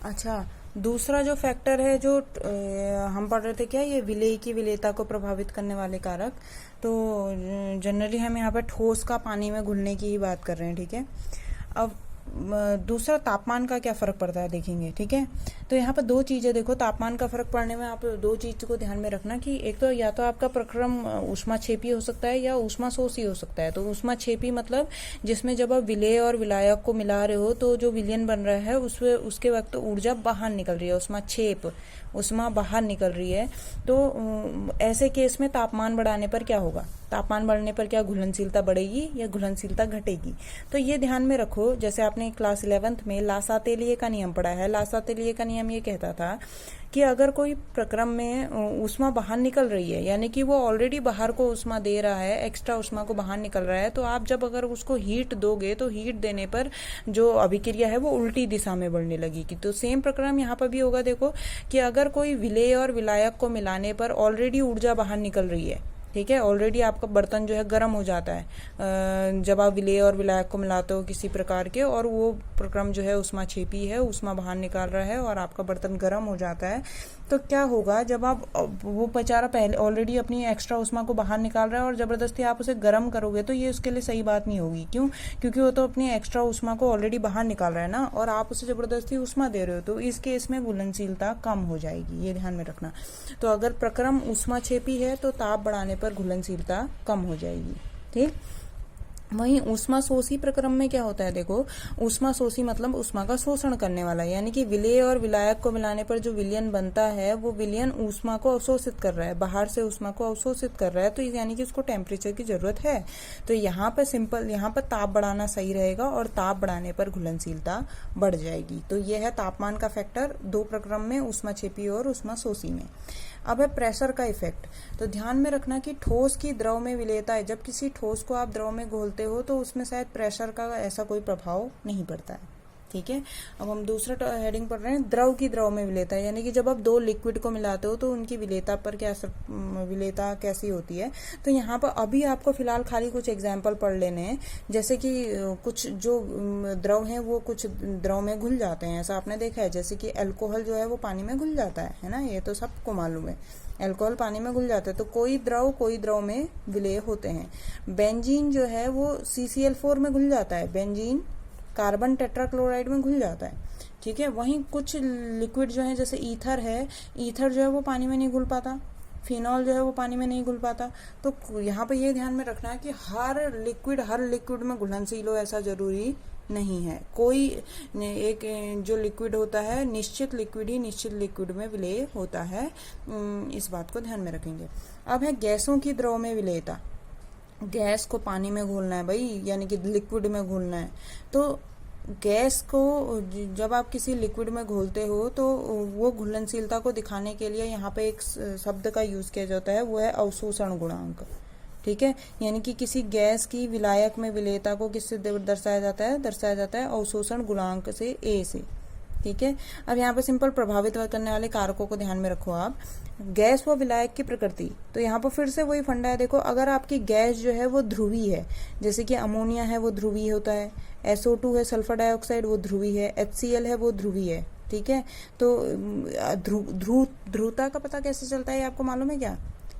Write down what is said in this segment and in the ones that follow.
अच्छा, दूसरा जो फैक्टर है जो हम पढ़ रहे थे क्या, ये विलेय की विलेयता को प्रभावित करने वाले कारक। तो जनरली हम यहाँ पे ठोस का पानी में घुलने की ही बात कर रहे हैं, ठीक है। अब दूसरा तापमान का क्या फर्क पड़ता है देखेंगे, ठीक है। तो यहाँ पर दो चीजें देखो, तापमान का फर्क पड़ने में आप दो चीज को ध्यान में रखना कि एक तो या तो आपका प्रक्रम ऊष्माक्षेपी हो सकता है या ऊष्माशोषी हो सकता है। तो ऊष्माक्षेपी मतलब जिसमें जब आप विलेय और विलायक को मिला रहे हो तो जो विलयन बन रहा है उसके वक्त ऊर्जा बाहर निकल रही है, ऊष्माक्षेप, ऊष्मा बाहर निकल रही है। तो ऐसे केस में तापमान बढ़ाने पर क्या होगा, तापमान बढ़ने पर क्या घुलनशीलता बढ़ेगी या घुलनशीलता घटेगी। तो ये ध्यान में रखो, जैसे आपने क्लास 11th में लासातेलिए का नियम पढ़ा है। लासातेलिए का नियम ये कहता था कि अगर कोई प्रक्रम में ऊष्मा बाहर निकल रही है, यानी कि वो ऑलरेडी बाहर को ऊष्मा दे रहा है, एक्स्ट्रा ऊष्मा को बाहर निकल रहा है, तो आप जब अगर उसको हीट दोगे तो हीट देने पर जो अभिक्रिया है वो उल्टी दिशा में बढ़ने लगेगी। तो सेम प्रक्रम यहाँ पर भी होगा। देखो कि अगर कोई विलेय और विलायक को मिलाने पर ऑलरेडी ऊर्जा बाहर निकल रही है, ठीक है, ऑलरेडी आपका बर्तन जो है गर्म हो जाता है जब आप विलेय और विलायक को मिलाते हो किसी प्रकार के, और वो प्रक्रम जो है ऊष्माक्षेपी है, ऊष्मा बाहर निकाल रहा है और आपका बर्तन गर्म हो जाता है। तो क्या होगा, जब आप वो बेचारा पहले ऑलरेडी अपनी एक्स्ट्रा ऊष्मा को बाहर निकाल रहा है और जबरदस्ती आप उसे गर्म करोगे तो ये उसके लिए सही बात नहीं होगी। क्यों? क्योंकि वो तो अपनी एक्स्ट्रा ऊष्मा को ऑलरेडी बाहर निकाल रहा है ना, और आप उसे जबरदस्ती ऊष्मा दे रहे हो, तो इस केस में घुलनशीलता कम हो जाएगी, ये ध्यान में रखना। तो अगर प्रक्रम ऊष्माक्षेपी है तो ताप बढ़ाने पर घुलनशीलता कम हो जाएगी, ठीक। वहीं ऊष्माशोषी प्रक्रम में क्या होता है, देखो ऊष्माशोषी मतलब ऊष्मा का शोषण करने वाला, यानी कि विलेय और विलायक को मिलाने पर जो विलयन बनता है वो विलयन ऊष्मा को अवशोषित कर रहा है, बाहर से ऊष्मा को अवशोषित कर रहा है, तो यानी कि उसको टेम्परेचर की जरूरत है। तो यहाँ पर सिंपल, यहाँ पर ताप बढ़ाना सही रहेगा और ताप बढ़ाने पर घुलनशीलता बढ़ जाएगी। तो यह है तापमान का फैक्टर दो प्रक्रम में, ऊष्माक्षेपी और ऊष्माशोषी में। अब है प्रेशर का इफेक्ट। तो ध्यान में रखना कि ठोस की द्रव में विलेयता है, जब किसी ठोस को आप द्रव में घोलते हो तो उसमें शायद प्रेशर का ऐसा कोई प्रभाव नहीं पड़ता है, ठीक है। अब हम दूसरा हेडिंग पढ़ रहे हैं, द्रव की द्रव में विलेयता, यानी कि जब आप दो लिक्विड को मिलाते हो तो उनकी विलेयता पर क्या विलेयता कैसी होती है। तो यहाँ पर अभी आपको फिलहाल खाली कुछ एग्जाम्पल पढ़ लेने हैं, जैसे कि कुछ जो द्रव हैं वो कुछ द्रव में घुल जाते हैं, ऐसा आपने देखा है, जैसे कि अल्कोहल जो है वो पानी में घुल जाता है ना, ये तो सबको मालूम है, अल्कोहल पानी में घुल जाता है। तो कोई द्रव में विलेय होते हैं। बेंजीन जो है वो CCl4 में घुल जाता है, बेंजीन कार्बन टेट्राक्लोराइड में घुल जाता है, ठीक है। वहीं कुछ लिक्विड जो है जैसे ईथर है, ईथर जो है वो पानी में नहीं घुल पाता, फिनॉल जो है वो पानी में नहीं घुल पाता। तो यहाँ पे ये ध्यान में रखना है कि हर लिक्विड में घुलनशील हो ऐसा जरूरी नहीं है। कोई एक जो लिक्विड होता है, निश्चित लिक्विड ही निश्चित लिक्विड में विलेय होता है, इस बात को ध्यान में रखेंगे। अब है गैसों की द्रव में विलेयता। गैस को पानी में घोलना है भाई, यानी कि लिक्विड में घोलना है। तो गैस को जब आप किसी लिक्विड में घोलते हो तो वो घुलनशीलता को दिखाने के लिए यहाँ पे एक शब्द का यूज किया जाता है, वो है अवशोषण गुणांक, ठीक है। यानी कि किसी गैस की विलायक में विलेयता को किससे दर्शाया जाता है अवशोषण गुणांक से, ए से, ठीक है। अब यहाँ पे सिंपल प्रभावित करने वाले कारकों को ध्यान में रखो आप। गैस व विलायक की प्रकृति, तो यहाँ पर फिर से वही फंडा है। देखो अगर आपकी गैस जो है वो ध्रुवी है, जैसे कि अमोनिया है वो ध्रुवी होता है, SO2 है सल्फर डाइऑक्साइड वो ध्रुवी है, HCl है वो ध्रुवी है, ठीक है। तो ध्रुवता का पता कैसे चलता है आपको मालूम है क्या?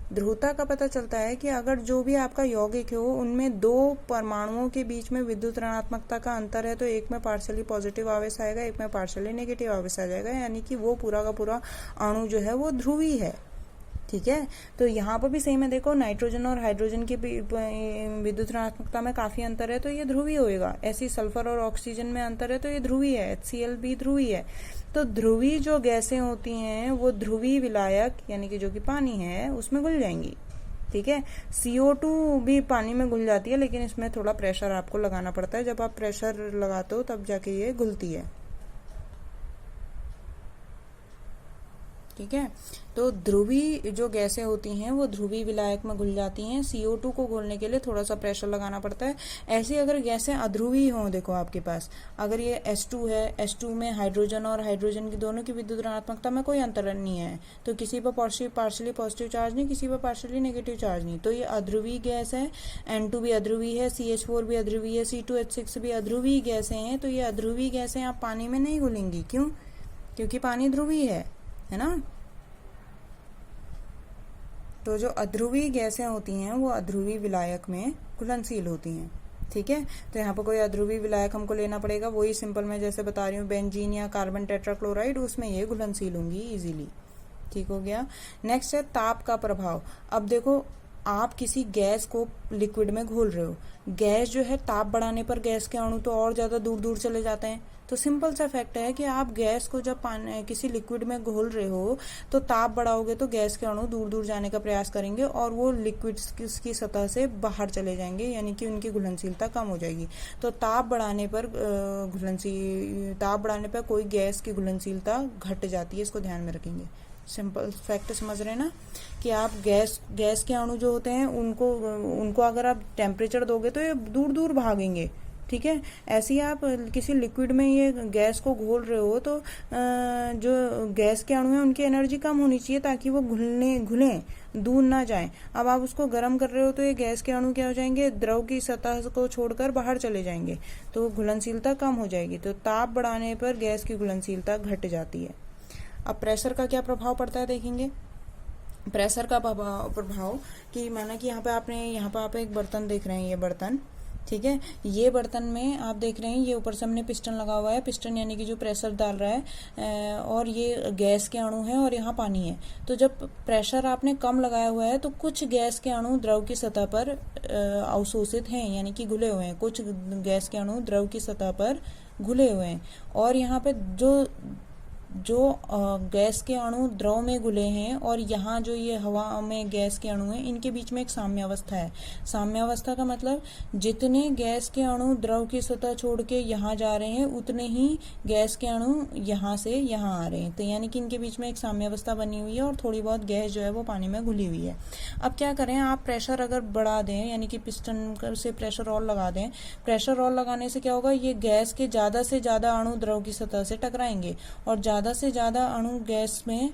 ध्रुवता का पता चलता है कि अगर जो भी आपका यौगिक हो उनमें दो परमाणुओं के बीच में विद्युत ऋणात्मकता का अंतर है, तो एक में पार्शियली पॉजिटिव आवेश आएगा, एक में पार्शियली नेगेटिव आवेश आ जाएगा, यानी कि वो पूरा का पूरा अणु जो है वो ध्रुवी है, ठीक है। तो यहाँ पर भी सेम है, देखो नाइट्रोजन और हाइड्रोजन की विद्युत ऋणात्मकता में काफी अंतर है तो ये ध्रुवी होएगा। ऐसी सल्फर और ऑक्सीजन में अंतर है तो ये ध्रुवी है, HCl भी ध्रुवी है। तो ध्रुवी जो गैसें होती हैं वो ध्रुवी विलायक यानी कि जो कि पानी है उसमें घुल जाएंगी, ठीक है। CO2 भी पानी में घुल जाती है, लेकिन इसमें थोड़ा प्रेशर आपको लगाना पड़ता है, जब आप प्रेशर लगाते हो तब जाके ये घुलती है, ठीक है। तो ध्रुवी जो गैसें होती हैं वो ध्रुवी विलायक में घुल जाती हैं। CO2 को घोलने के लिए थोड़ा सा प्रेशर लगाना पड़ता है। ऐसी अगर गैसें अध्रुवी हों, देखो आपके पास अगर ये H2 है, H2 में हाइड्रोजन और हाइड्रोजन की दोनों की विद्युत ऋणात्मकता में कोई अंतर नहीं है, तो किसी पर पार्शियली पॉजिटिव चार्ज नहीं, किसी पर पार्शियली नेगेटिव चार्ज नहीं, तो ये अध्रुवी गैस है। N2 भी अध्रुवी है, CH4 भी अध्रुवी है, C2H6 भी अध्रुवी गैसें हैं। तो ये अध्रुवी गैसें आप पानी में नहीं घुलेंगी, क्यों? क्योंकि पानी ध्रुवीय है ना। तो जो अध्रुवीय गैसें होती हैं वो अध्रुवीय विलायक में घुलनशील होती हैं, ठीक है। तो यहाँ पर कोई अध्रुवीय विलायक हमको लेना पड़ेगा, वही सिंपल मैं जैसे बता रही हूँ बेंजीन या कार्बन टेट्राक्लोराइड, उसमें ये घुलनशील होंगी इजीली, ठीक हो गया। नेक्स्ट है ताप का प्रभाव। अब देखो आप किसी गैस को लिक्विड में घोल रहे हो, गैस जो है ताप बढ़ाने पर गैस के अणु तो और ज्यादा दूर दूर चले जाते हैं। तो सिंपल सा फैक्ट है कि आप गैस को जब पानी किसी लिक्विड में घोल रहे हो तो ताप बढ़ाओगे तो गैस के अणु दूर दूर जाने का प्रयास करेंगे और वो लिक्विड की सतह से बाहर चले जाएंगे, यानी कि उनकी घुलनशीलता कम हो जाएगी। तो ताप बढ़ाने पर कोई गैस की घुलनशीलता घट जाती है, इसको ध्यान में रखेंगे। सिंपल फैक्ट समझ रहे हैं ना कि आप गैस के अणु जो होते हैं उनको अगर आप टेम्परेचर दोगे तो ये दूर दूर भागेंगे, ठीक है। ऐसे ही आप किसी लिक्विड में ये गैस को घोल रहे हो तो जो गैस के अणु हैं उनकी एनर्जी कम होनी चाहिए ताकि वो घुलें, दूर ना जाएं। अब आप उसको गर्म कर रहे हो तो ये गैस के अणु क्या हो जाएंगे, द्रव की सतह को छोड़कर बाहर चले जाएंगे, तो घुलनशीलता कम हो जाएगी। तो ताप बढ़ाने पर गैस की घुलनशीलता घट जाती है। अब प्रेशर का क्या प्रभाव पड़ता है देखेंगे। प्रेशर का प्रभाव कि माना कि यहाँ पे आप एक बर्तन देख रहे हैं, ये बर्तन, ठीक है। ये बर्तन में आप देख रहे हैं ये ऊपर से हमने पिस्टन लगा हुआ है, पिस्टन यानी कि जो प्रेशर डाल रहा है, और ये गैस के अणु है और यहाँ पानी है। तो जब प्रेशर आपने कम लगाया हुआ है तो कुछ गैस के अणु द्रव की सतह पर अवशोषित हैं, यानी कि घुले हुए हैं। कुछ गैस के अणु द्रव की सतह पर घुले हुए हैं और यहाँ पे जो गैस के अणु द्रव में घुले हैं और यहाँ जो ये हवा में गैस के अणु हैं, इनके बीच में एक साम्यावस्था है। साम्यावस्था का मतलब जितने गैस के अणु द्रव की सतह छोड़ के यहाँ जा रहे हैं उतने ही गैस के अणु यहाँ से यहाँ आ रहे हैं। तो यानी कि इनके बीच में एक साम्यावस्था बनी हुई है और थोड़ी बहुत गैस जो है वो पानी में घुली हुई है। अब क्या करें, आप प्रेशर अगर बढ़ा दें, यानी कि पिस्टन से प्रेशर और लगा दें। प्रेशर और लगाने से क्या होगा, ये गैस के ज्यादा से ज्यादा अणु द्रव की सतह से टकराएंगे और ज्यादा से ज्यादा अणु गैस में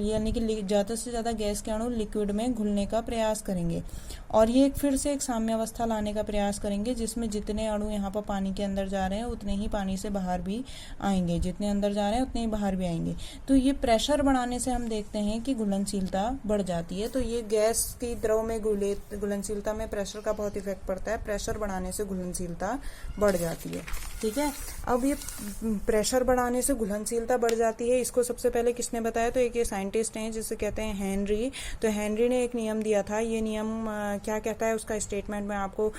यानी कि ज्यादा से ज्यादा गैस के अणु लिक्विड में घुलने का प्रयास करेंगे और ये फिर से एक साम्यावस्था लाने का प्रयास करेंगे, जिसमें जितने अणु यहाँ पर पानी के अंदर जा रहे हैं उतने ही पानी से बाहर भी आएंगे, जितने अंदर जा रहे हैं उतने ही बाहर भी आएंगे। तो ये प्रेशर बढ़ाने से हम देखते हैं कि घुलनशीलता बढ़ जाती है। तो ये गैस की द्रव में घुलनशीलता में प्रेशर का बहुत इफेक्ट पड़ता है। प्रेशर बढ़ाने से घुलनशीलता बढ़ जाती है, ठीक है। अब ये प्रेशर बढ़ाने से घुलनशीलता बढ़ जाती है, इसको सबसे पहले किसने बताया, तो एक ये साइंटिस्ट हैं जिसे कहते हैं हेनरी। तो हेनरी ने एक नियम दिया था। ये नियम क्या कहता है उसका स्टेटमेंट मैं आपको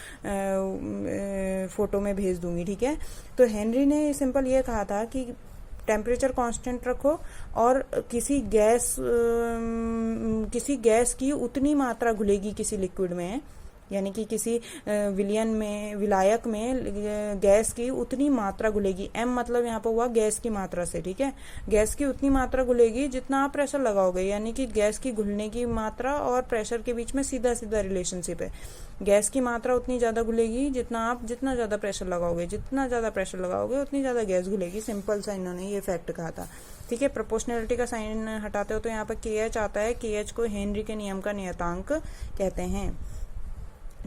फोटो में भेज दूंगी, ठीक है। तो हेनरी ने सिंपल ये कहा था कि टेम्परेचर कांस्टेंट रखो और किसी गैस की उतनी मात्रा घुलेगी किसी लिक्विड में, यानी कि किसी विलायक में गैस की उतनी मात्रा घुलेगी। m मतलब यहाँ पर हुआ गैस की मात्रा से, ठीक है। गैस की उतनी मात्रा घुलेगी जितना आप प्रेशर लगाओगे, यानी कि गैस की घुलने की मात्रा और प्रेशर के बीच में सीधा सीधा रिलेशनशिप है। गैस की मात्रा उतनी ज्यादा घुलेगी जितना ज्यादा प्रेशर लगाओगे, उतनी ज्यादा गैस घुलेगी। सिंपल सा इन्होंने ये फैक्ट कहा था, ठीक है। प्रोपोर्शनैलिटी का साइन हटाते हो तो यहाँ पर KH आता है। KH को हेनरी के नियम का नियतांक कहते हैं,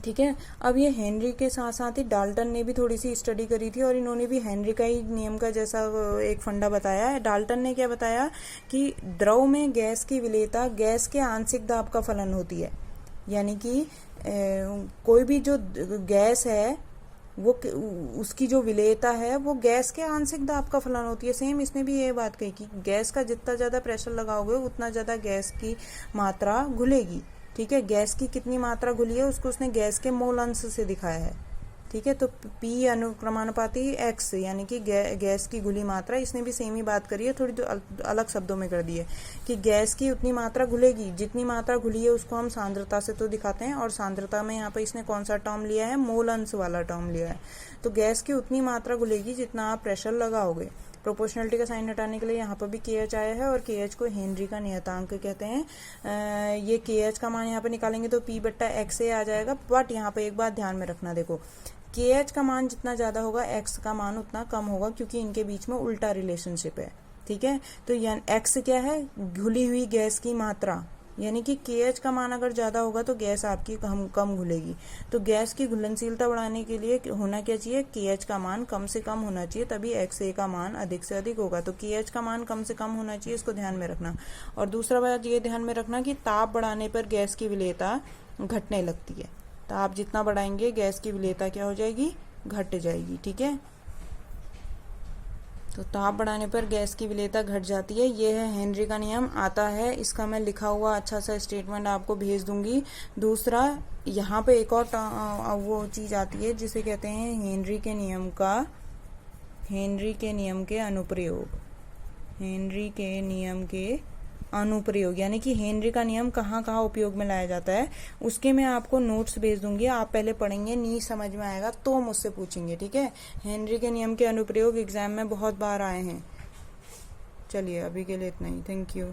ठीक है। अब ये हेनरी के साथ साथ ही डाल्टन ने भी थोड़ी सी स्टडी करी थी और इन्होंने भी हेनरी का ही नियम का जैसा एक फंडा बताया है। डाल्टन ने क्या बताया कि द्रव में गैस की विलेयता गैस के आंशिक दाब का फलन होती है, यानी कि कोई भी जो गैस है वो उसकी जो विलेयता है वो गैस के आंशिक दाब का फलन होती है। सेम इसने भी ये बात कही कि गैस का जितना ज्यादा प्रेशर लगाओगे उतना ज्यादा गैस की मात्रा घुलेगी, ठीक है। गैस की कितनी मात्रा घुली है उसको उसने गैस के मोल अंश से दिखाया है, ठीक है। तो P अनुक्रमानुपाती X यानी कि गैस की घुली मात्रा, इसने भी सेम ही बात करी है, थोड़ी तो अलग शब्दों में कर दी है कि गैस की उतनी मात्रा घुलेगी, जितनी मात्रा घुली है उसको हम सांद्रता से तो दिखाते हैं और सांद्रता में यहाँ पर इसने कौन सा टर्म लिया है, मोल अंश वाला टर्म लिया है। तो गैस की उतनी मात्रा घुलेगी जितना आप प्रेशर लगाओगे। प्रोपोर्शनलिटी का साइन हटाने के लिए यहाँ पर भी KH आया है और KH को हेनरी का नियतांक कहते हैं। ये KH का मान यहाँ पे निकालेंगे तो P/X आ जाएगा, बट यहाँ पे एक बात ध्यान में रखना, देखो KH का मान जितना ज्यादा होगा X का मान उतना कम होगा, क्योंकि इनके बीच में उल्टा रिलेशनशिप है, ठीक है। तो X क्या है, घुली हुई गैस की मात्रा, यानी कि KH का मान अगर ज़्यादा होगा तो गैस आपकी कम घुलेगी। तो गैस की घुलनशीलता बढ़ाने के लिए होना क्या चाहिए, KH का मान कम से कम होना चाहिए, तभी XA का मान अधिक से अधिक होगा। तो KH का मान कम से कम होना चाहिए, इसको ध्यान में रखना। और दूसरा बात ये ध्यान में रखना कि ताप बढ़ाने पर गैस की विलेयता घटने लगती है। ताप जितना बढ़ाएंगे गैस की विलेयता क्या हो जाएगी, घट जाएगी। ठीक है, तो ताप बढ़ाने पर गैस की विलेयता घट जाती है। ये है हेनरी का नियम। आता है, इसका मैं लिखा हुआ अच्छा सा स्टेटमेंट आपको भेज दूंगी। दूसरा, यहाँ पे एक और वो चीज आती है जिसे कहते हैं हेनरी के नियम के अनुप्रयोग। हेनरी के नियम के अनुप्रयोग यानी कि हेनरी का नियम कहाँ कहाँ उपयोग में लाया जाता है, उसके मैं आपको नोट्स भेज दूंगी। आप पहले पढ़ेंगे, नहीं समझ में आएगा तो मुझसे पूछेंगे। ठीक है, हेनरी के नियम के अनुप्रयोग एग्जाम में बहुत बार आए हैं। चलिए अभी के लिए इतना ही। Thank you.